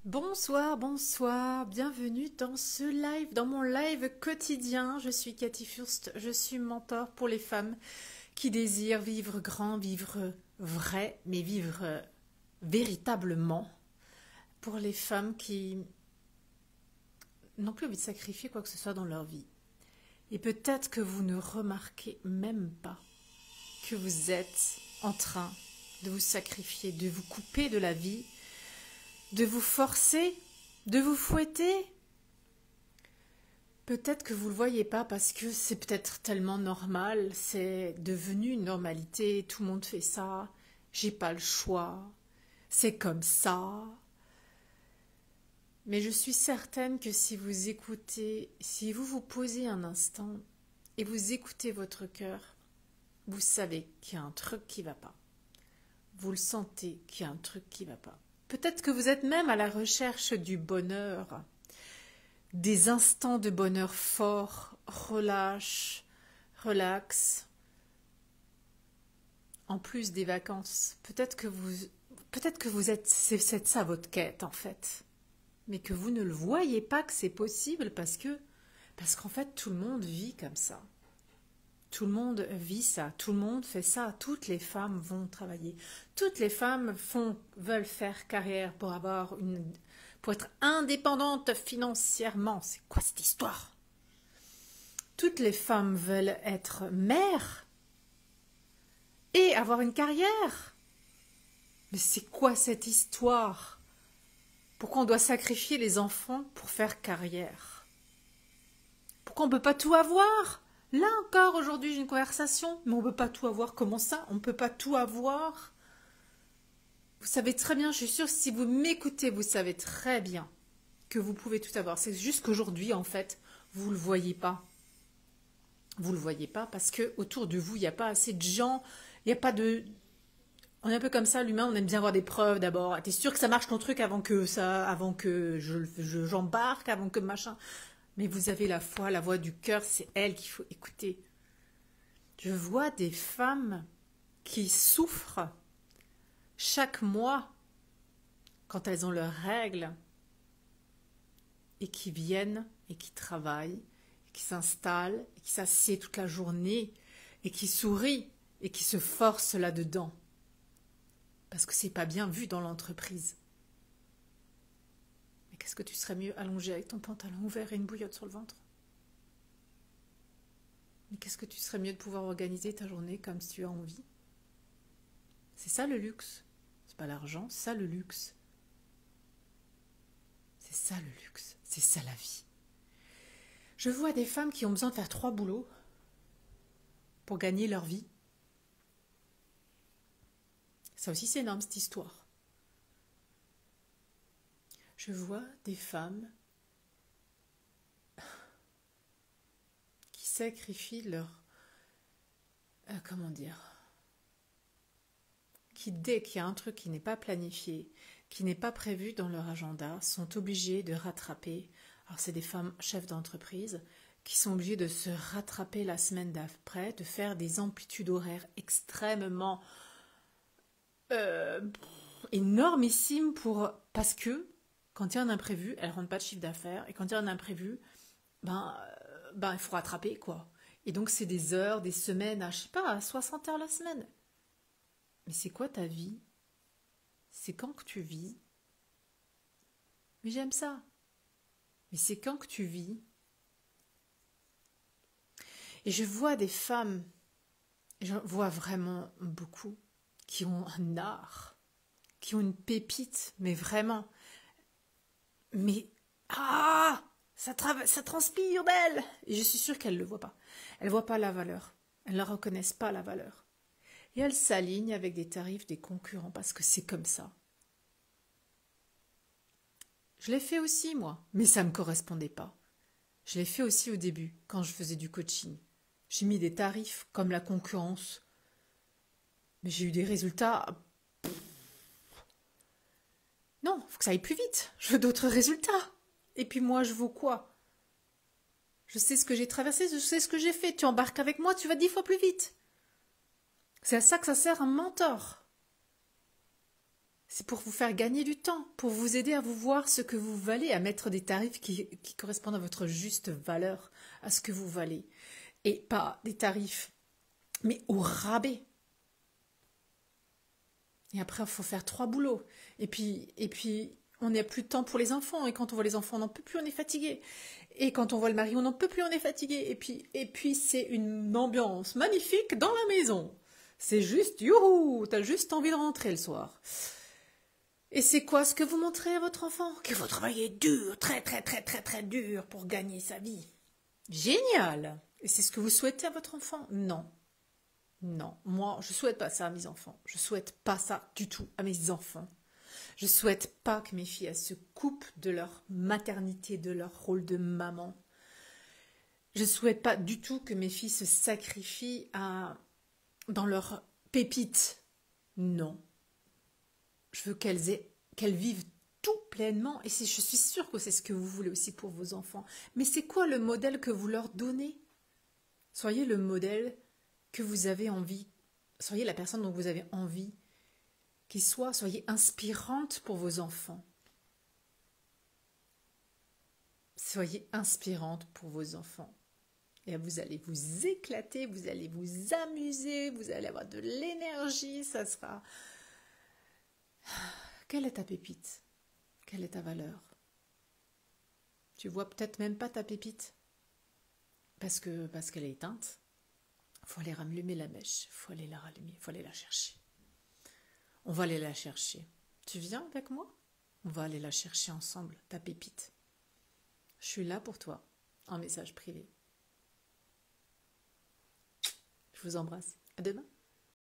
Bonsoir, bonsoir, bienvenue dans ce live, dans mon live quotidien. Je suis Cathy Fürst, je suis mentor pour les femmes qui désirent vivre grand, vivre vrai, mais vivre véritablement. Pour les femmes qui n'ont plus envie de sacrifier quoi que ce soit dans leur vie. Et peut-être que vous ne remarquez même pas que vous êtes en train de vous sacrifier, de vous couper de la vie, de vous forcer, de vous fouetter. Peut-être que vous ne le voyez pas parce que c'est peut-être tellement normal, c'est devenu une normalité, tout le monde fait ça, j'ai pas le choix, c'est comme ça. Mais je suis certaine que si vous écoutez, si vous vous posez un instant et vous écoutez votre cœur, vous savez qu'il y a un truc qui ne va pas. Vous le sentez qu'il y a un truc qui ne va pas. Peut-être que vous êtes même à la recherche du bonheur, des instants de bonheur forts, relâche, relax, en plus des vacances. Peut-être que vous êtes, c'est ça votre quête en fait, mais que vous ne le voyez pas que c'est possible parce qu'en fait tout le monde vit comme ça. Tout le monde vit ça, tout le monde fait ça, toutes les femmes vont travailler, toutes les femmes veulent faire carrière pour être indépendantes financièrement. C'est quoi cette histoire? Toutes les femmes veulent être mères et avoir une carrière. Mais c'est quoi cette histoire? Pourquoi on doit sacrifier les enfants pour faire carrière? Pourquoi on ne peut pas tout avoir? Là encore, aujourd'hui, j'ai une conversation, mais on ne peut pas tout avoir. Comment ça? On ne peut pas tout avoir. Vous savez très bien, je suis sûre, si vous m'écoutez, vous savez très bien que vous pouvez tout avoir. C'est juste qu'aujourd'hui, en fait, vous ne le voyez pas. Vous ne le voyez pas parce que autour de vous, il n'y a pas assez de gens, il n'y a pas de... On est un peu comme ça, l'humain, on aime bien avoir des preuves d'abord. T'es sûr que ça marche ton truc avant que j'embarque, avant que machin... Mais vous avez la foi, la voix du cœur, c'est elle qu'il faut écouter. Je vois des femmes qui souffrent chaque mois quand elles ont leurs règles et qui viennent et qui travaillent, et qui s'installent, et qui s'assiedent toute la journée et qui sourient et qui se forcent là-dedans. Parce que c'est pas bien vu dans l'entreprise. Qu'est-ce que tu serais mieux allongé avec ton pantalon ouvert et une bouillotte sur le ventre? Mais qu'est-ce que tu serais mieux de pouvoir organiser ta journée comme si tu as envie? C'est ça le luxe. C'est pas l'argent, c'est ça le luxe. C'est ça le luxe. C'est ça la vie. Je vois des femmes qui ont besoin de faire 3 boulots pour gagner leur vie. Ça aussi c'est énorme cette histoire. Je vois des femmes qui sacrifient leur... comment dire? Qui, dès qu'il y a un truc qui n'est pas planifié, qui n'est pas prévu dans leur agenda, sont obligées de rattraper. Alors c'est des femmes chefs d'entreprise qui sont obligées de se rattraper la semaine d'après, de faire des amplitudes horaires extrêmement énormissimes parce que quand il y a un imprévu, elles ne rendent pas de chiffre d'affaires. Et quand il y a un imprévu, il faut rattraper, quoi. Et donc, c'est des heures, des semaines, à, je sais pas, à 60 heures la semaine. Mais c'est quoi ta vie? C'est quand que tu vis? Mais j'aime ça. Mais c'est quand que tu vis? Et je vois des femmes, j'en vois vraiment beaucoup, qui ont un art, qui ont une pépite, mais vraiment... Mais, ça transpire d'elle. Et je suis sûre qu'elle ne le voit pas. Elle ne voit pas la valeur. Elles ne reconnaissent pas la valeur. Et elles s'alignent avec des tarifs des concurrents parce que c'est comme ça. Je l'ai fait aussi, moi, mais ça ne me correspondait pas. Je l'ai fait aussi au début, quand je faisais du coaching. J'ai mis des tarifs comme la concurrence. Mais j'ai eu des résultats... Non, il faut que ça aille plus vite. Je veux d'autres résultats. Et puis moi, je vaux quoi? Je sais ce que j'ai traversé, je sais ce que j'ai fait. Tu embarques avec moi, tu vas 10 fois plus vite. C'est à ça que ça sert un mentor. C'est pour vous faire gagner du temps, pour vous aider à vous voir ce que vous valez, à mettre des tarifs qui correspondent à votre juste valeur, à ce que vous valez. Et pas des tarifs, mais au rabais. Et après, il faut faire 3 boulots. Et puis, on n'a plus de temps pour les enfants. Et quand on voit les enfants, on n'en peut plus, on est fatigué. Et quand on voit le mari, on n'en peut plus, on est fatigué. Et puis c'est une ambiance magnifique dans la maison. C'est juste, youhou, t'as juste envie de rentrer le soir. Et c'est quoi ce que vous montrez à votre enfant? Qu'il faut travailler dur, très très très très très dur pour gagner sa vie. Génial! Et c'est ce que vous souhaitez à votre enfant? Non. Non, moi, je souhaite pas ça à mes enfants. Je souhaite pas ça du tout à mes enfants. Je souhaite pas que mes filles elles se coupent de leur maternité, de leur rôle de maman. Je souhaite pas du tout que mes filles se sacrifient dans leur pépite. Non. Je veux qu'elles vivent tout pleinement. Et je suis sûre que c'est ce que vous voulez aussi pour vos enfants. Mais c'est quoi le modèle que vous leur donnez? Soyez le modèle que vous avez envie. Soyez la personne dont vous avez envie qu'il soit. Soyez inspirante pour vos enfants. Soyez inspirante pour vos enfants. Et vous allez vous éclater, vous allez vous amuser, vous allez avoir de l'énergie, ça sera... Quelle est ta pépite? Quelle est ta valeur? Tu vois peut-être même pas ta pépite parce qu'elle est éteinte. Il faut aller rallumer la mèche, il faut aller la rallumer, il faut aller la chercher. On va aller la chercher. Tu viens avec moi? On va aller la chercher ensemble, ta pépite. Je suis là pour toi, en message privé. Je vous embrasse. À demain.